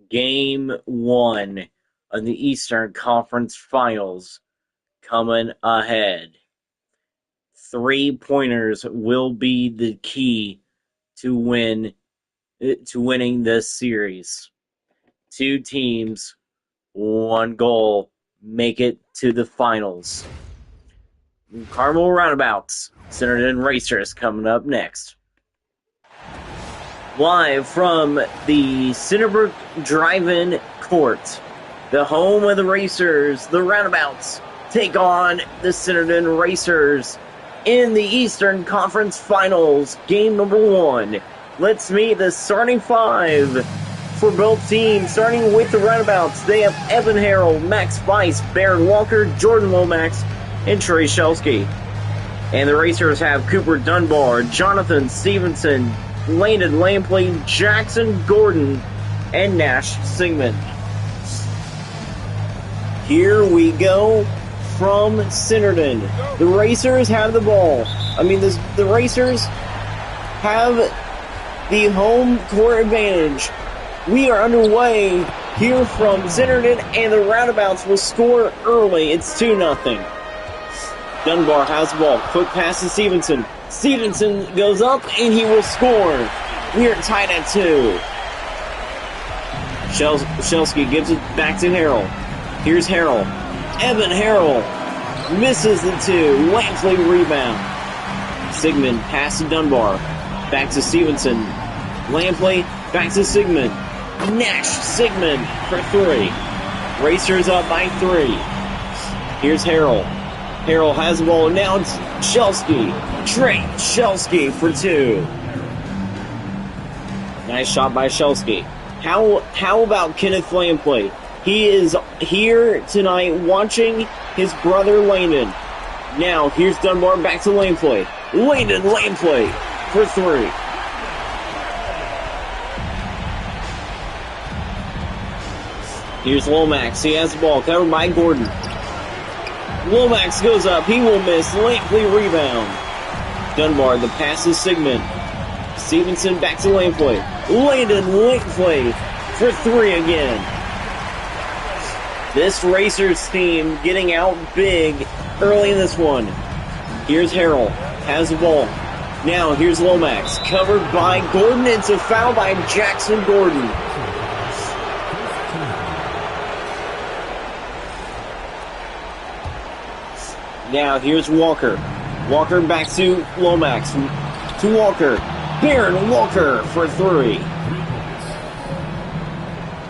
Game 1 of the Eastern Conference Finals coming ahead. 3-pointers will be the key to winning this series. 2 teams, 1 goal, make it to the finals. Carmel Roundabouts, Centerton Racers coming up next. Live from the Centerbrook Drive-In Court, the home of the Racers, the Roundabouts take on the Centerton Racers in the Eastern Conference Finals, game number 1. Let's meet the starting 5 for both teams. Starting with the Roundabouts, they have Evan Harrell, Max Weiss, Baron Walker, Jordan Lomax, and Trey Shelsky. And the Racers have Cooper Dunbar, Jonathan Stevenson, Landon Lampley, Jackson Gordon, and Nash Sigmund. Here we go from Centerton. The Racers have the ball. The Racers have the home court advantage. We are underway here from Centerton, and the Roundabouts will score early. It's 2-0. Dunbar has the ball. Quick pass to Stevenson. Stevenson goes up, and he will score. We are tied at 2. Shelsky gives it back to Harrell. Here's Harrell. Evan Harrell misses the 2. Lampley rebound. Sigmund pass to Dunbar. Back to Stevenson. Lampley back to Sigmund. Nash Sigmund for 3. Racers up by 3. Here's Harrell. Harrell has the ball. Now it's Shelsky. Trey Shelsky for 2. Nice shot by Shelsky. How about Kenneth Lampley? He is here tonight watching his brother Landon. Now here's Dunbar back to Lampley. Landon Lampley for 3. Here's Lomax. He has the ball covered by Gordon. Lomax goes up. He will miss. Lampley rebound. Dunbar, the pass is Sigmund. Stevenson back to Lampley. Landon Lampley for 3 again. This Racers team getting out big early in this one. Here's Harrell. Has the ball. Now here's Lomax. Covered by Gordon. It's a foul by Jackson Gordon. Now here's Walker. Walker back to Lomax. To Walker. Baron Walker for 3.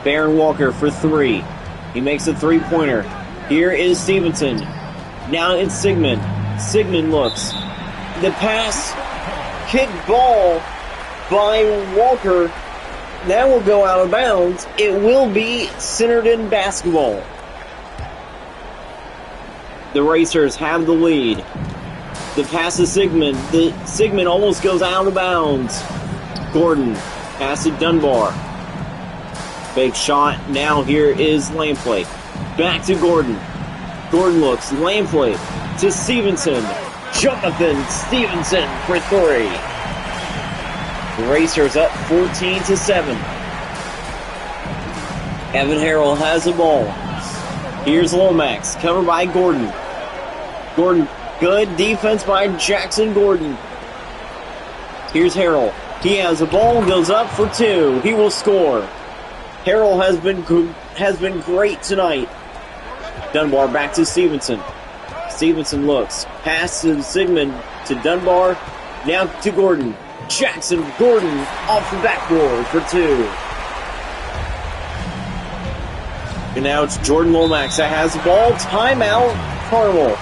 Baron Walker for 3. He makes a 3-pointer. Here is Stevenson. Now it's Sigmund. Sigmund looks. The pass. Kick ball by Walker. That will go out of bounds. It will be Centerton basketball. The Racers have the lead. The pass to Sigmund. Sigmund almost goes out of bounds. Gordon. Pass to Dunbar. Fake shot. Now here is Lampley. Back to Gordon. Gordon looks. Lampley to Stevenson. Jonathan Stevenson for 3. The Racers up 14-7. Evan Harrell has the ball. Here's Lomax. Covered by Gordon. Gordon, good defense by Jackson Gordon. Here's Harrell. He has the ball, goes up for 2. He will score. Harrell has been great tonight. Dunbar back to Stevenson. Stevenson looks. Pass to Sigmund to Dunbar. Now to Gordon. Jackson Gordon off the backboard for 2. And now it's Jordan Lomax that has the ball. Timeout, Carmel.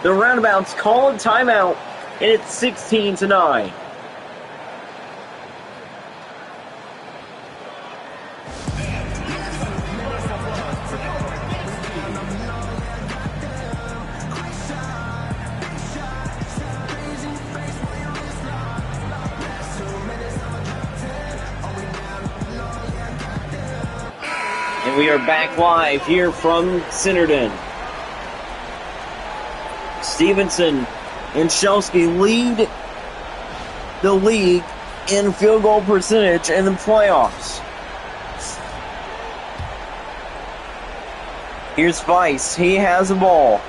The Roundabouts call a timeout, and it's 16-9. And we are back live here from Centerton. Stevenson and Shelsky lead the league in field goal percentage in the playoffs. Here's Vice. He has the ball.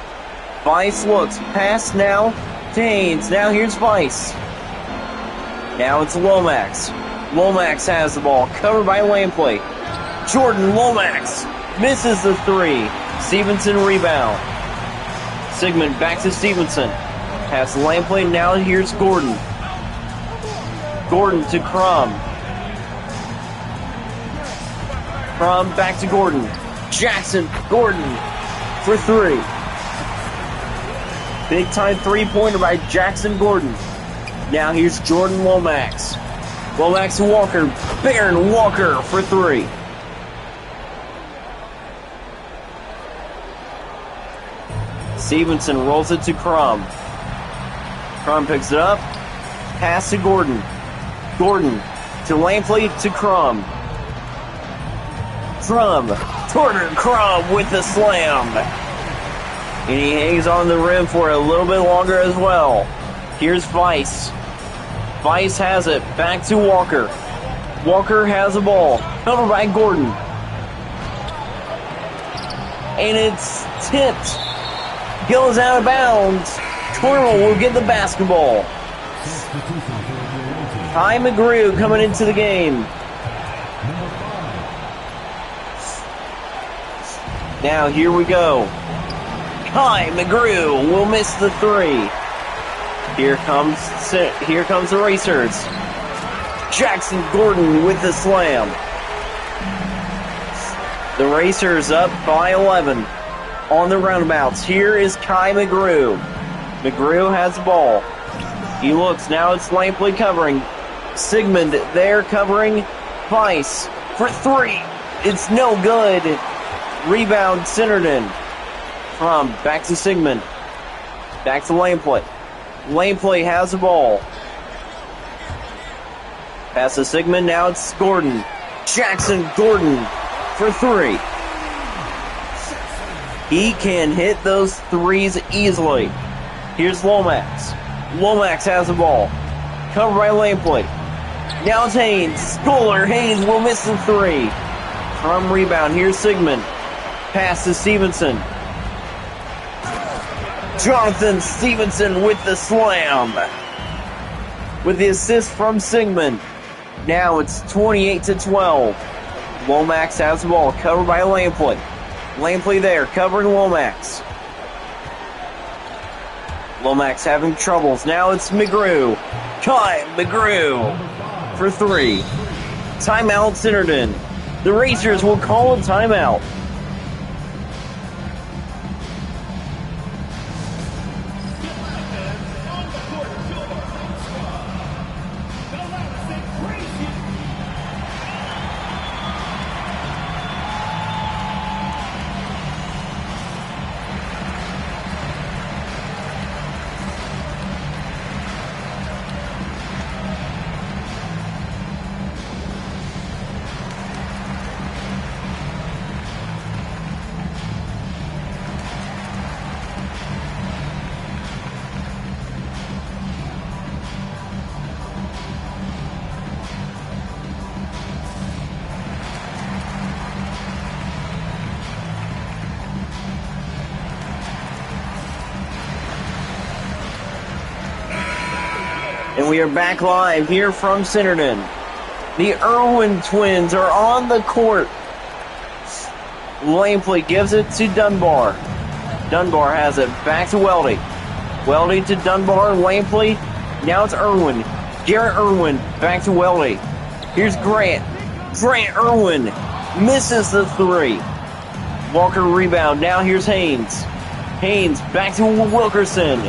Vice looks. Pass now to Haynes. Now here's Vice. Now it's Lomax. Lomax has the ball. Covered by Lampley. Jordan Lomax misses the three. Stevenson rebound. Sigmund back to Stevenson. Pass to Lampley. Now here's Gordon. Gordon to Crum. Crum back to Gordon. Jackson Gordon for three. Big time three-pointer by Jackson Gordon. Now here's Jordan Lomax. Lomax to Walker. Baron Walker for three. Stevenson rolls it to Crum. Crum picks it up. Pass to Gordon. Gordon to Lampley to Crum. Turner Crum with the slam. And he hangs on the rim for a little bit longer as well. Here's Vice. Vice has it. Back to Walker. Walker has the ball. Covered by Gordon. And it's tipped. Goes out of bounds. Turner will get the basketball. Ty McGrew coming into the game. Now here we go. Ty McGrew will miss the three. Here comes the Racers. Jackson Gordon with the slam. The Racers up by 11 on the Roundabouts. Here is Kai McGrew. McGrew has the ball. He looks. Now it's Lampley covering. Sigmund there covering Vice for three. It's no good. Rebound Centerton. From back to Sigmund. Back to Lampley. Lampley has the ball. Pass to Sigmund. Now it's Gordon. Jackson Gordon for three. He can hit those threes easily. Here's Lomax. Lomax has the ball. Covered by Lampley. Now it's Haynes. Schooler. Haynes will miss the three. From rebound. Here's Sigmund. Pass to Stevenson. Jonathan Stevenson with the slam. With the assist from Sigmund. Now it's 28-12. Lomax has the ball. Covered by Lampley. Lampley there. Covering Lomax. Lomax having troubles. Now it's McGrew. Kai McGrew for three. Timeout Centerton. The Racers will call a timeout. And we are back live here from Centerton. The Irwin twins are on the court. Lampley gives it to Dunbar. Dunbar has it back to Weldy. Weldy to Dunbar. Lampley. Now it's Irwin. Garrett Irwin back to Weldy. Here's Grant. Grant Irwin misses the three. Walker rebound. Now here's Haynes. Haynes back to Wilkerson.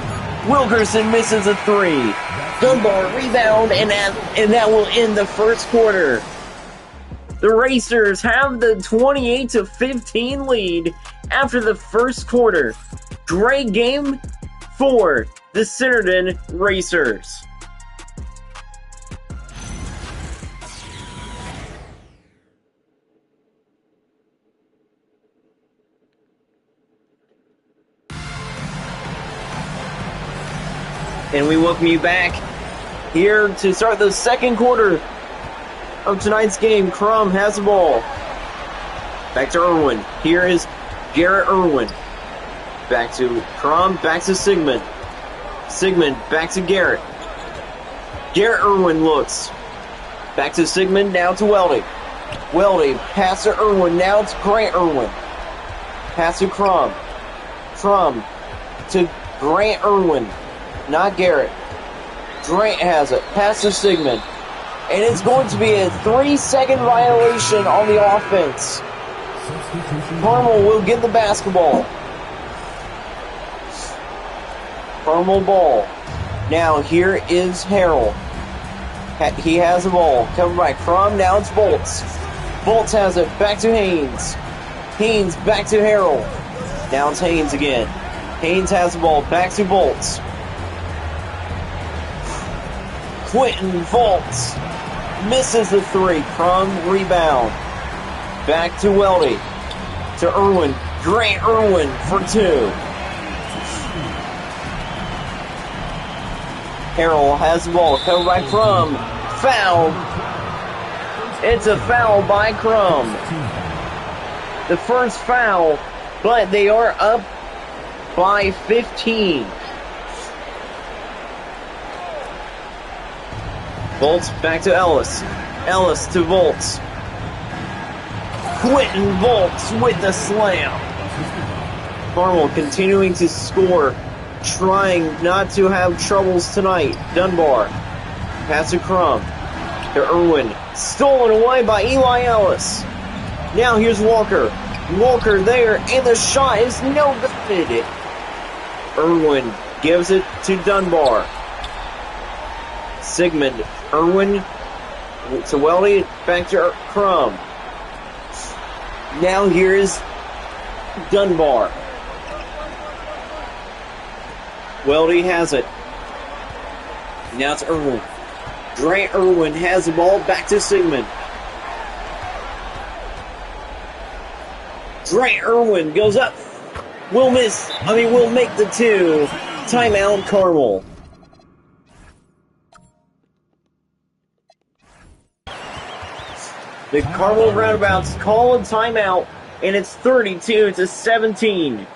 Wilkerson misses a three. Dunbar rebound, and that will end the first quarter. The Racers have the 28-15 lead after the first quarter. Great game for the Centerton Racers. And we welcome you back here to start the second quarter of tonight's game. Crum has the ball. Back to Irwin. Here is Garrett Irwin. Back to Crum, back to Sigmund. Sigmund, back to Garrett. Garrett Irwin looks. Back to Sigmund, now to Weldy. Weldy, pass to Irwin, now to Grant Irwin. Pass to Crum. Crum to Grant Irwin, not Garrett. Grant has it. Pass to Sigmund. And it's going to be a 3-second violation on the offense. Carmel will get the basketball. Carmel ball. Now here is Harrell. He has the ball. Covered by Crum. Now it's Bolts. Bolts has it. Back to Haynes. Haynes back to Harrell. Now it's Haynes again. Haynes has the ball. Back to Bolts. Quentin Volts misses the three. Crum rebound. Back to Weldy. To Irwin. Grant Irwin for two. Harrell has the ball. Covered by Crum. Foul. It's a foul by Crum. The first foul, but they are up by 15. Volts back to Ellis. Ellis to Volts. Quentin Volts with the slam. Carmel continuing to score, trying not to have troubles tonight. Dunbar. Pass to Crum. To Irwin. Stolen away by Eli Ellis. Now here's Walker. Walker there, and the shot is no good. Irwin gives it to Dunbar. Sigmund. Irwin to Weldy, back to Crum. Now here is Dunbar. Weldy has it. Now it's Irwin. Grant Irwin has the ball, back to Sigmund. Grant Irwin goes up. Will make the two. Timeout, Carmel. The Carmel Roundabouts call a timeout, and it's 32-17.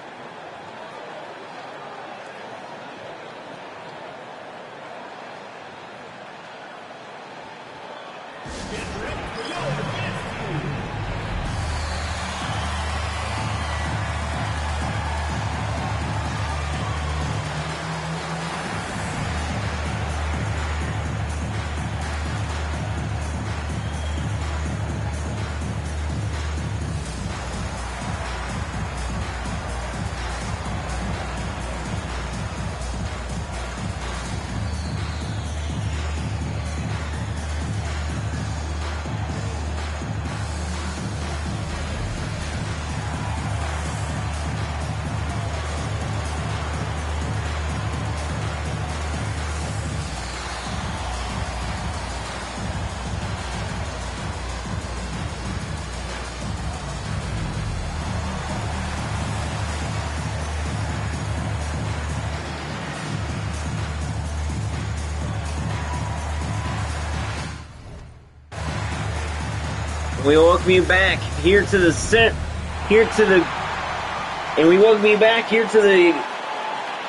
We welcome you back here to the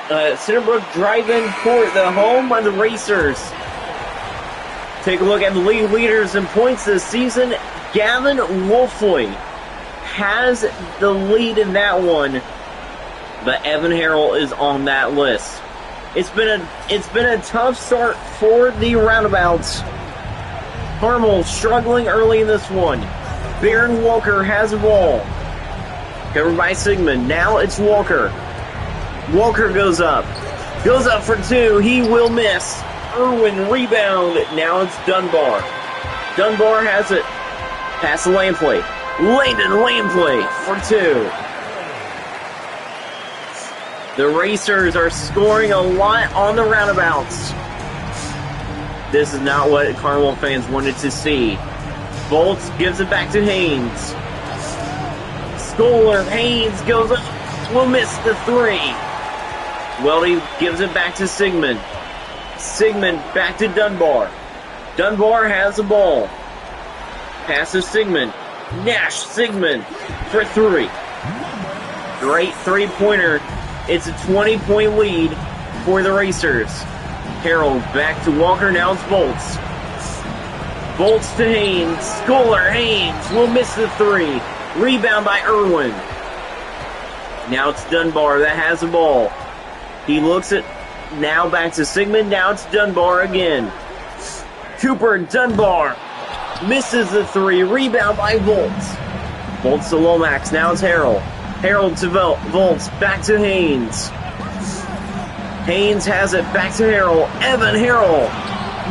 Centerbrook Drive-In Court, the home of the Racers. Take a look at the league leaders in points this season. Gavin Wolfley has the lead in that one, but Evan Harrell is on that list. It's been a tough start for the Roundabouts. Carmel struggling early in this one. Baron Walker has the ball. Covered by Sigmund. Now it's Walker. Walker goes up. Goes up for two. He will miss. Irwin rebound. Now it's Dunbar. Dunbar has it. Pass to Lampley. Landon Lampley for two. The Racers are scoring a lot on the Roundabouts. This is not what Carmel fans wanted to see. Bolts gives it back to Haynes. Scholar, Haynes goes up, will miss the three. Weldy gives it back to Sigmund. Sigmund back to Dunbar. Dunbar has the ball. Pass to Sigmund. Nash Sigmund for three. Great three-pointer. It's a 20-point lead for the Racers. Harold back to Walker. Now it's Bolts. Bolts to Haynes. Schooler. Haynes will miss the three. Rebound by Irwin. Now it's Dunbar that has the ball. He looks at, now back to Sigmund. Now it's Dunbar again. Cooper Dunbar misses the three. Rebound by Volts. Volts to Lomax. Now it's Harold. Harold to Volts. Back to Haynes. Haynes has it. Back to Harold. Evan Harold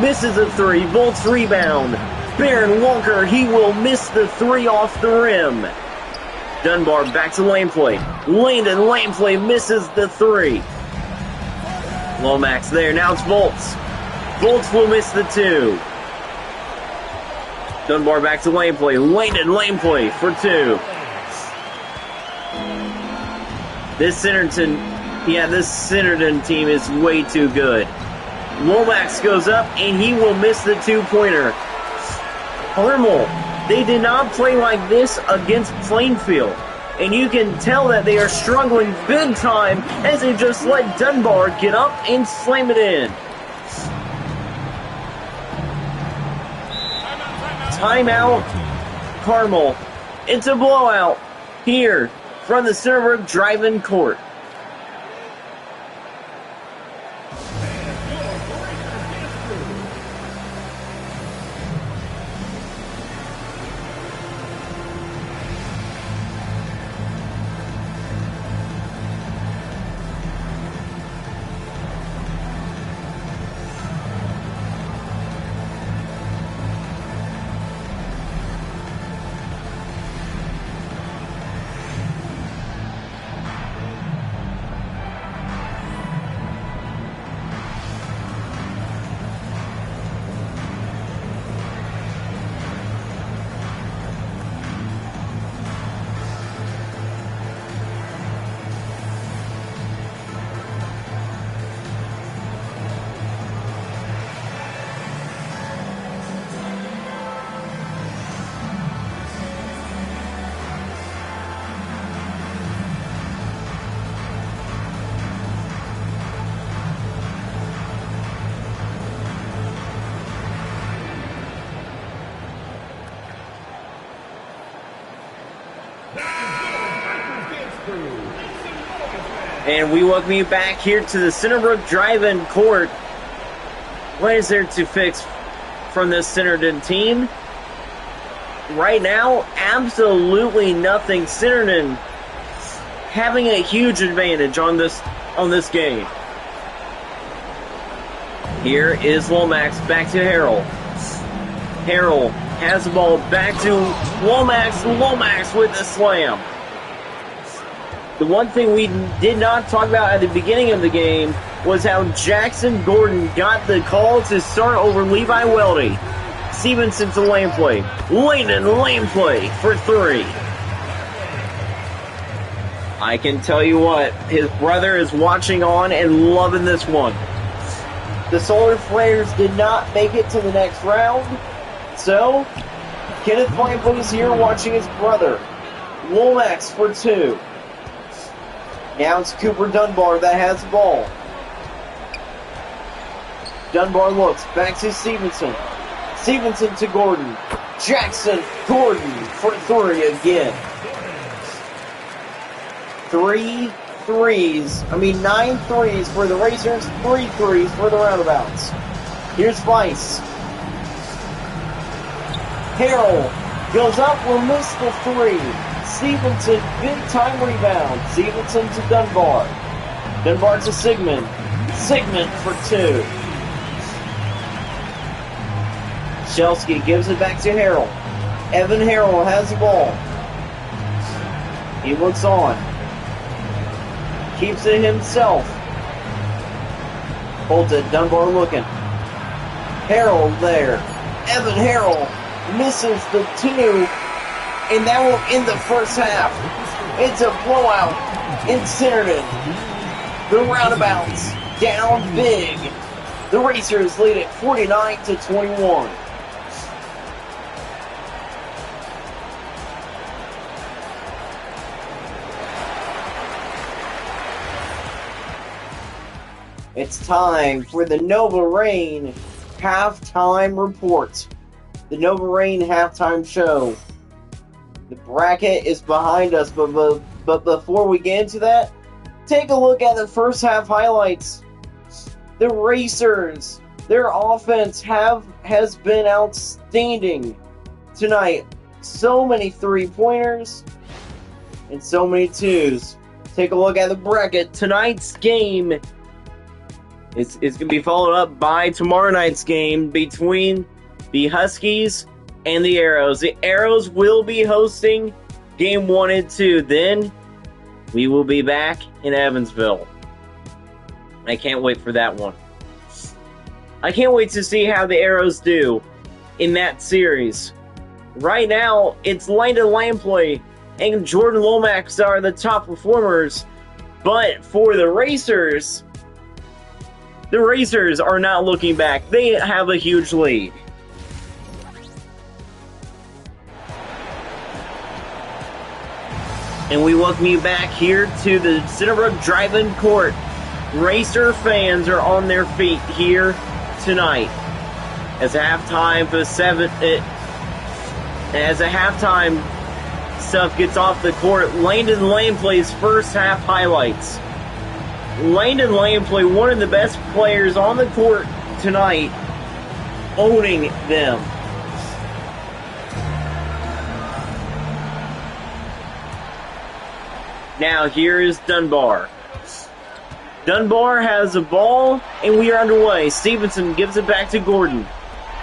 misses the three. Volts rebound. Baron Walker. He will miss the three off the rim. Dunbar back to lane play. Landon lane play misses the three. Lomax there. Now it's Volts. Volts will miss the two. Dunbar back to lane play. Landon lane play for two. This Centerton team is way too good. Lomax goes up and he will miss the two-pointer. Carmel, they did not play like this against Plainfield. And you can tell that they are struggling big time as they just let Dunbar get up and slam it in. Timeout, Carmel. It's a blowout here from the Centerbrook Drive-In Court. And we welcome you back here to the Centerbrook Drive-In Court. What is there to fix from this Centerton team? Right now, absolutely nothing. Centerton having a huge advantage on this game. Here is Lomax back to Harold. Harold has the ball back to Lomax. Lomax with the slam. The one thing we did not talk about at the beginning of the game was how Jackson Gordon got the call to start over Levi Weldy. Stevenson to lane play. Landon lane play for three. I can tell you what, his brother is watching on and loving this one. The Solar Flares did not make it to the next round, so Kenneth Blanco is here watching his brother. Lomax for two. Now it's Cooper Dunbar that has the ball. Dunbar looks back to Stevenson. Stevenson to Gordon. Jackson Gordon for three again. 9 threes for the Racers, 3 threes for the Roundabouts. Here's Weiss. Harold goes up, will miss the three. Stevenson, big time rebound. Stevenson to Dunbar. Dunbar to Sigmund. Sigmund for two. Shelsky gives it back to Harold. Evan Harold has the ball. He looks on. Keeps it himself. Holds it. Dunbar looking. Harold there. Evan Harold misses the two. And that will end the first half. It's a blowout in Centerton. The Roundabouts down big. The Racers lead it 49-21. It's time for the Nova Rain halftime report. The Nova Rain halftime show. The bracket is behind us, but before we get into that, take a look at the first half highlights. The Racers, their offense has been outstanding tonight. So many three-pointers and so many twos. Take a look at the bracket. Tonight's game is going to be followed up by tomorrow night's game between the Huskies and the Arrows. The Arrows will be hosting game 1 and 2. Then we will be back in Evansville. I can't wait for that one. I can't wait to see how the Arrows do in that series. Right now, it's Landon Lampley and Jordan Lomax are the top performers. But for the Racers are not looking back. They have a huge lead. And we welcome you back here to the Centerbrook Drive-In Court. Racer fans are on their feet here tonight. As halftime stuff gets off the court, Landon Lampley's first half highlights. Landon Lampley, one of the best players on the court tonight, owning them. Now here is Dunbar. Dunbar has the ball, and we are underway. Stevenson gives it back to Gordon.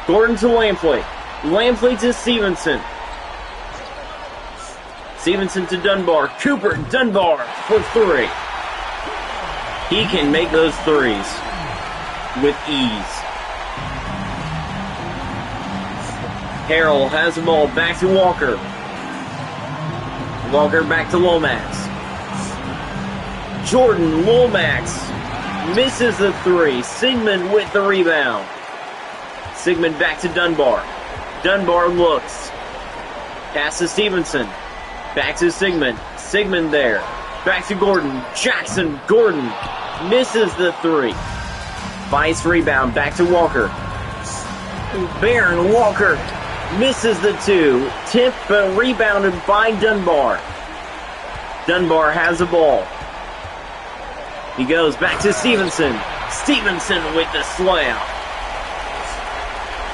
Gordon to Lampley. Lampley to Stevenson. Stevenson to Dunbar. Cooper, Dunbar for 3. He can make those threes with ease. Harrell has the ball back to Walker. Walker back to Lomax. Jordan Lomax misses the 3. Sigmund with the rebound. Sigmund back to Dunbar. Dunbar looks. Pass to Stevenson. Back to Sigmund. Sigmund there. Back to Gordon. Jackson Gordon misses the 3. Vice rebound. Back to Walker. Baron Walker misses the 2. Tip but rebounded by Dunbar. Dunbar has the ball. He goes back to Stevenson. Stevenson with the slam.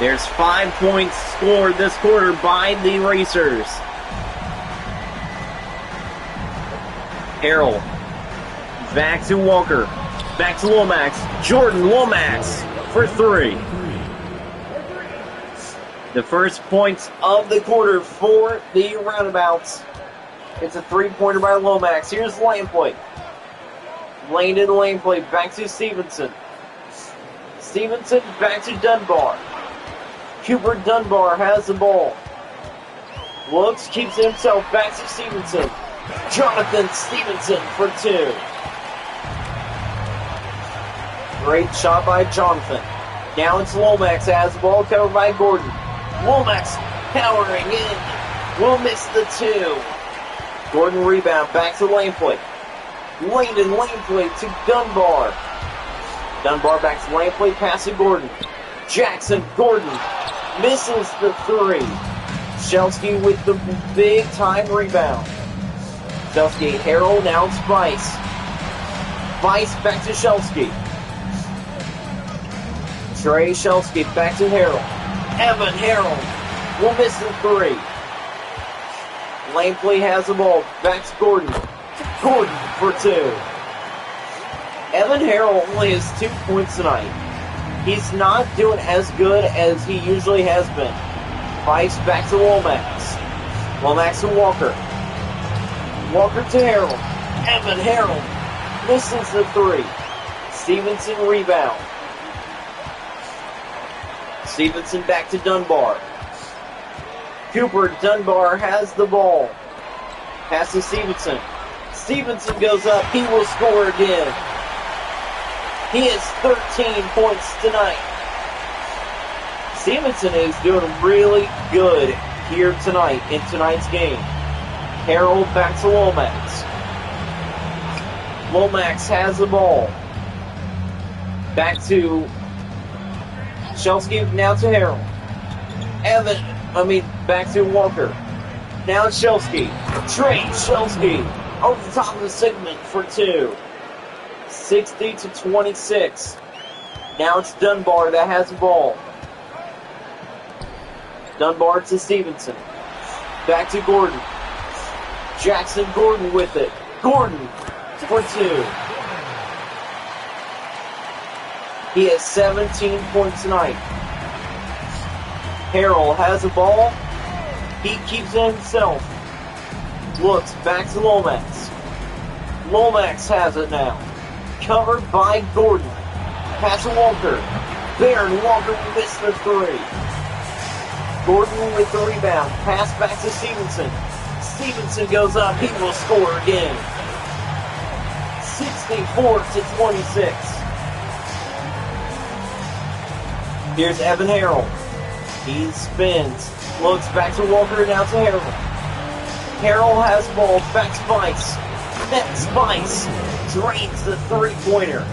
There's 5 points scored this quarter by the Racers. Harrell. Back to Walker. Back to Lomax. Jordan Lomax for 3. The first points of the quarter for the Roundabouts. It's a 3-pointer by Lomax. Here's Lampley. Landon Lampley back to Stevenson. Stevenson back to Dunbar. Cooper Dunbar has the ball. Looks, keeps it himself, back to Stevenson. Jonathan Stevenson for 2. Great shot by Jonathan. Now it's Lomax has the ball, covered by Gordon. Lomax powering in. Will miss the 2. Gordon rebound, back to Lampley. Landon Lampley to Dunbar. Dunbar back to Lampley, pass to Gordon. Jackson Gordon misses the 3. Shelsky with the big time rebound. Shelsky, Harrell, now it's Vice. Vice back to Shelsky. Trey Shelsky back to Harrell. Evan Harrell will miss the 3. Lampley has the ball, back to Gordon. Gordon for 2. Evan Harrell only has 2 points tonight. He's not doing as good as he usually has been. Vice back to Lomax. Lomax to Walker. Walker to Harrell. Evan Harrell misses the 3. Stevenson rebound. Stevenson back to Dunbar. Cooper Dunbar has the ball. Pass to Stevenson. Stevenson goes up. He will score again. He has 13 points tonight. Stevenson is doing really good here tonight in tonight's game. Harrell back to Lomax. Lomax has the ball. Back to Shelsky, now to Harrell. Back to Walker. Now it's Shelsky. Trey Shelsky over the top of the segment for 2. 60-26. Now it's Dunbar that has the ball. Dunbar to Stevenson. Back to Gordon. Jackson Gordon with it. Gordon for 2. He has 17 points tonight. Harrell has the ball. He keeps it himself. Looks back to Lomax. Lomax has it now. Covered by Gordon. Pass to Walker. Baron Walker missed the 3. Gordon with the rebound. Pass back to Stevenson. Stevenson goes up. He will score again. 64-26. Here's Evan Harrell. He spins. Looks back to Walker, now to Harrell. Harrell has ball. Back Spice. Net Spice drains the 3-pointer.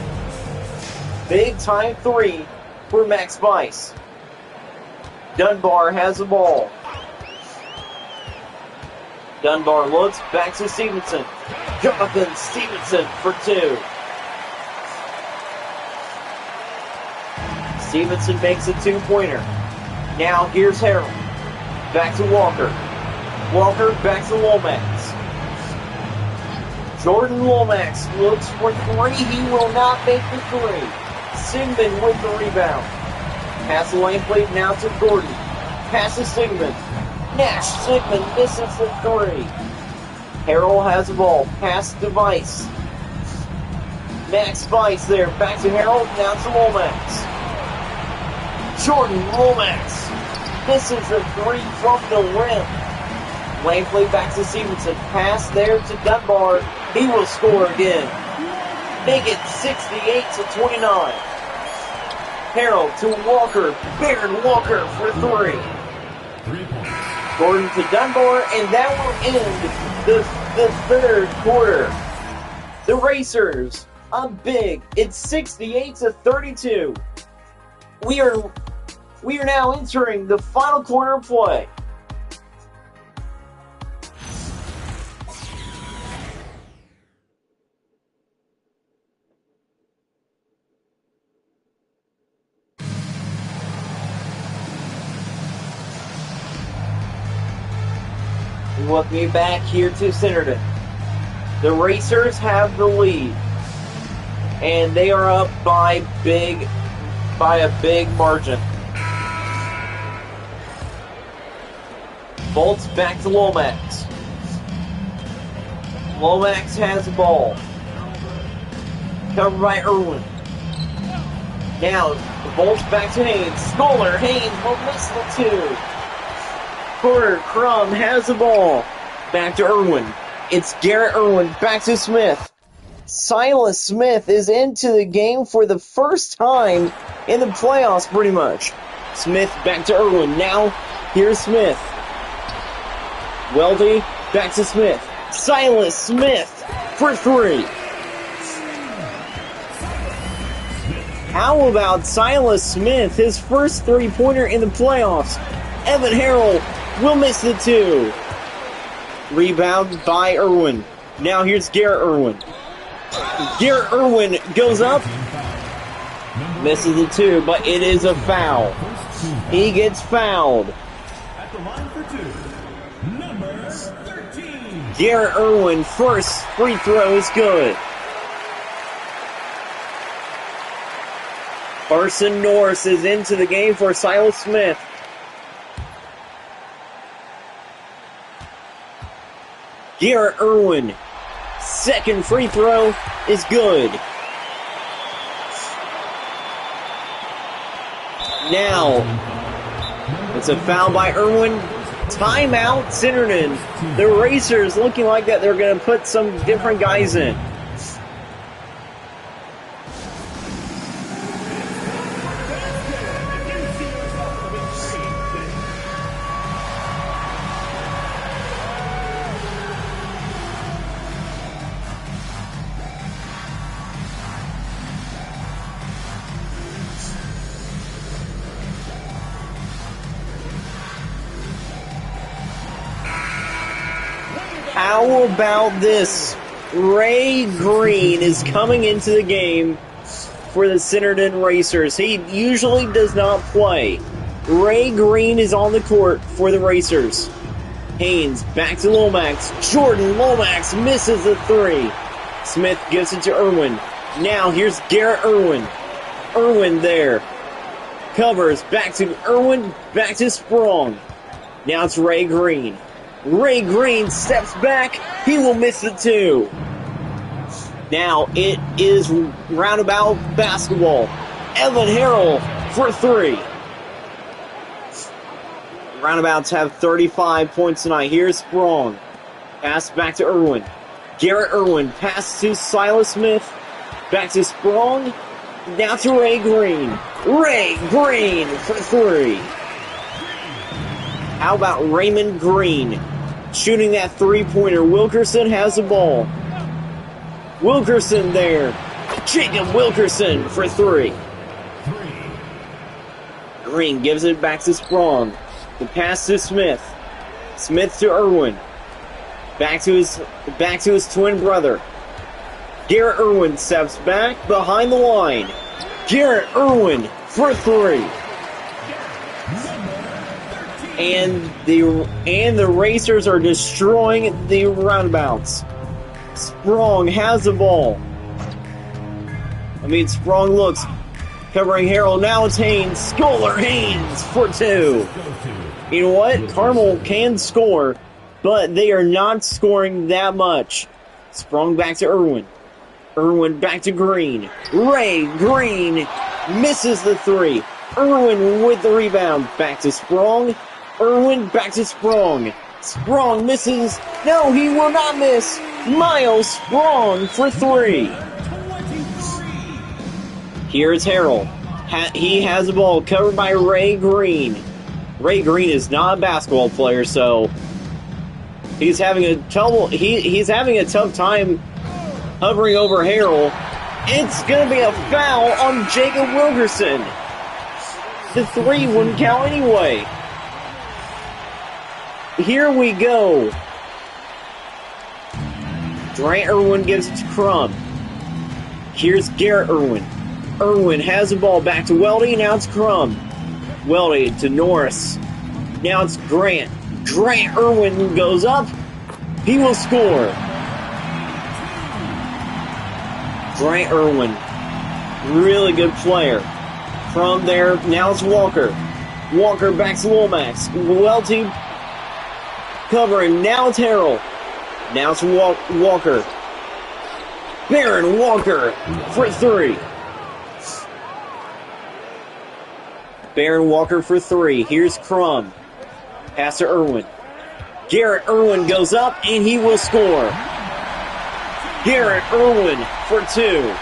Big time 3 for Max Spice. Dunbar has the ball. Dunbar looks back to Stevenson. Jonathan Stevenson for 2. Stevenson makes a 2-pointer. Now here's Harrell. Back to Walker. Walker back to Lomax. Jordan Lomax looks for 3. He will not make the 3. Sigmund with the rebound. Pass the lane plate now to Gordon. Pass to Sigmund. Nash Sigmund misses the 3. Harrell has the ball. Pass to Vice. Max Vice there. Back to Harrell. Now to Lomax. Jordan Lomax misses the 3 from the rim. Lane play back to Stevenson. Pass there to Dunbar. He will score again. Make it 68-29. Harrell to Walker. Baron Walker for 3. Gordon to Dunbar, and that will end the 3rd quarter. The Racers up big. It's 68-32. We are now entering the final quarter of play. Welcome you back here to Centerton. The Racers have the lead, and they are up by a big margin. Bolts back to Lomax. Lomax has the ball. Covered by Irwin. Now, the Bolts back to Haynes. Scholar, Haynes will miss the 2. Porter Crum has the ball. Back to Irwin. It's Garrett Irwin. Back to Smith. Silas Smith is into the game for the first time in the playoffs, pretty much. Smith back to Irwin. Now, here's Smith. Weldy back to Smith. Silas Smith for 3. How about Silas Smith, his first 3-pointer in the playoffs? Evan Harrell will miss the 2. Rebound by Irwin. Now here's Garrett Irwin. Garrett Irwin goes up. Misses the 2, but it is a foul. He gets fouled. At the line for 2, number 13. Garrett Irwin, first free throw is good. Carson Norris is into the game for Silas Smith. Garrett Irwin, second free throw is good. Now, it's a foul by Irwin. Timeout, Centerton. The Racers looking like that they're going to put some different guys in. How about this? Ray Green is coming into the game for the Centerton Racers. He usually does not play. Ray Green is on the court for the Racers. Haynes back to Lomax. Jordan Lomax misses the three. Smith gives it to Irwin. Now here's Garrett Irwin. Irwin there. Covers. Back to Irwin. Back to Sprong. Now it's Ray Green. Ray Green steps back. He will miss the two. Now it is Roundabout basketball. Evan Harrell for three. Roundabouts have 35 points tonight. Here's Sprong. Pass back to Irwin. Garrett Irwin. Pass to Silas Smith. Back to Sprong. Now to Ray Green. Ray Green for three. How about Raymond Green shooting that three-pointer? Wilkerson has the ball. Wilkerson there. Jacob Wilkerson for three. Green gives it back to Sprong. The pass to Smith. Smith to Irwin. Back to his twin brother. Garrett Irwin steps back behind the line. Garrett Irwin for three. And the Racers are destroying the Roundabouts. Sprong has the ball. Sprong looks. Covering Harrell. Now it's Haynes. Scholar Haynes for two. You know what? Carmel can score, but they are not scoring that much. Sprung back to Irwin. Irwin back to Green. Ray Green misses the three. Irwin with the rebound. Back to Sprong. Irwin back to Sprong. Sprong misses. No, he will not miss. Miles Sprong for three. Here's Harrell. He has the ball covered by Ray Green. Ray Green is not a basketball player, so he's having a tough time hovering over Harrell. It's going to be a foul on Jacob Wilkerson. The three wouldn't count anyway. Here we go. Durant Irwin gives it to Crum. Here's Garrett Irwin. Irwin has the ball back to Weldy. Now it's Crum. Weldy to Norris. Now it's Grant. Grant Irwin goes up. He will score. Grant Irwin. Really good player. From there, now it's Walker. Walker back to Lomax. Welty covering. Now it's Harrell. Now it's Walker. Baron Walker for three. Baron Walker for three. Here's Crum. Pass to Irwin. Garrett Irwin goes up, and he will score. Garrett Irwin for two.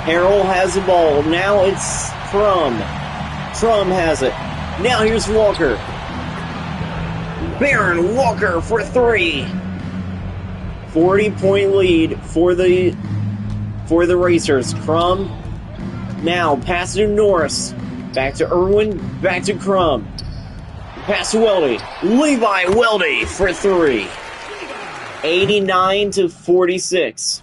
Harrell has the ball. Now it's Crum. Crum has it. Now here's Walker. Baron Walker for three. 40-point lead for the Racers. Crum. Now pass to Norris. Back to Irwin. Back to Crum. Pass to Weldy. Levi Weldy for three. 89-46.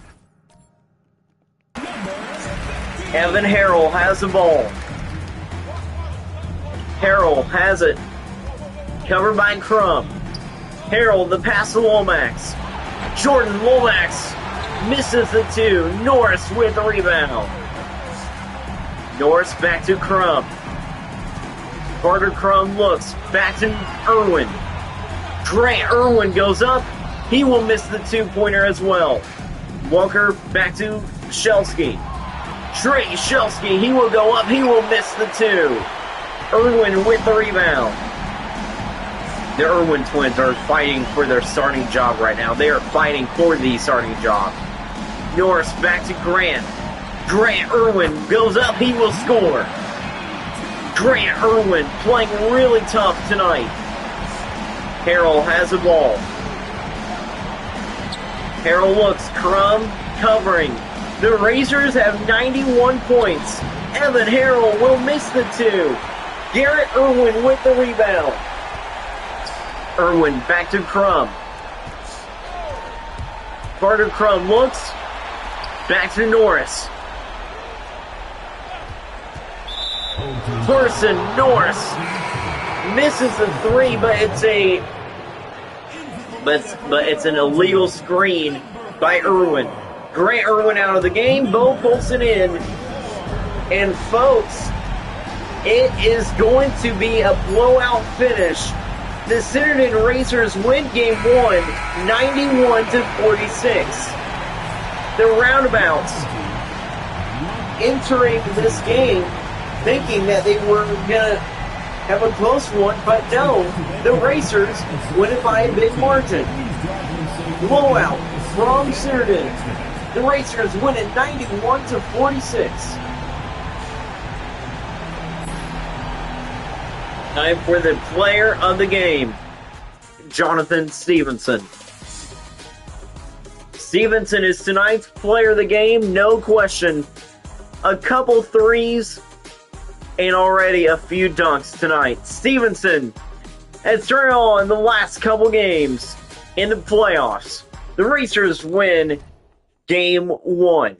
Evan Harrell has the ball. Harrell has it. Covered by Crum. Harrell, the pass to Lomax. Jordan Lomax misses the two. Norris with the rebound. Norris back to Crum. Carter Crum looks. Back to Irwin. Grant Irwin goes up. He will miss the two-pointer as well. Walker back to Shelsky. Trey Shelsky, he will go up. He will miss the two. Irwin with the rebound. The Irwin twins are fighting for their starting job right now. They are fighting for the starting job. Norris back to Grant. Grant Irwin goes up. He will score. Grant Irwin playing really tough tonight. Harrell has the ball. Harrell looks. Crum covering. The Racers have 91 points. Evan Harrell will miss the two. Garrett Irwin with the rebound. Irwin back to Crum. Carter Crum looks. Back to Norris. Carson Norris misses the three, but it's an illegal screen by Irwin. Grant Irwin out of the game. Bo Colson in. And folks, it is going to be a blowout finish. The Centerton Racers win game 1, 91-46. The Roundabouts entering this game thinking that they were going to have a close one, but no, the Racers win it by a big margin. Blowout from Centerton. The Racers win it 91-46. Time for the player of the game, Jonathan Stevenson. Stevenson is tonight's player of the game, no question. A couple threes and already a few dunks tonight. Stevenson has turned on the last couple games in the playoffs. The Racers win game 1.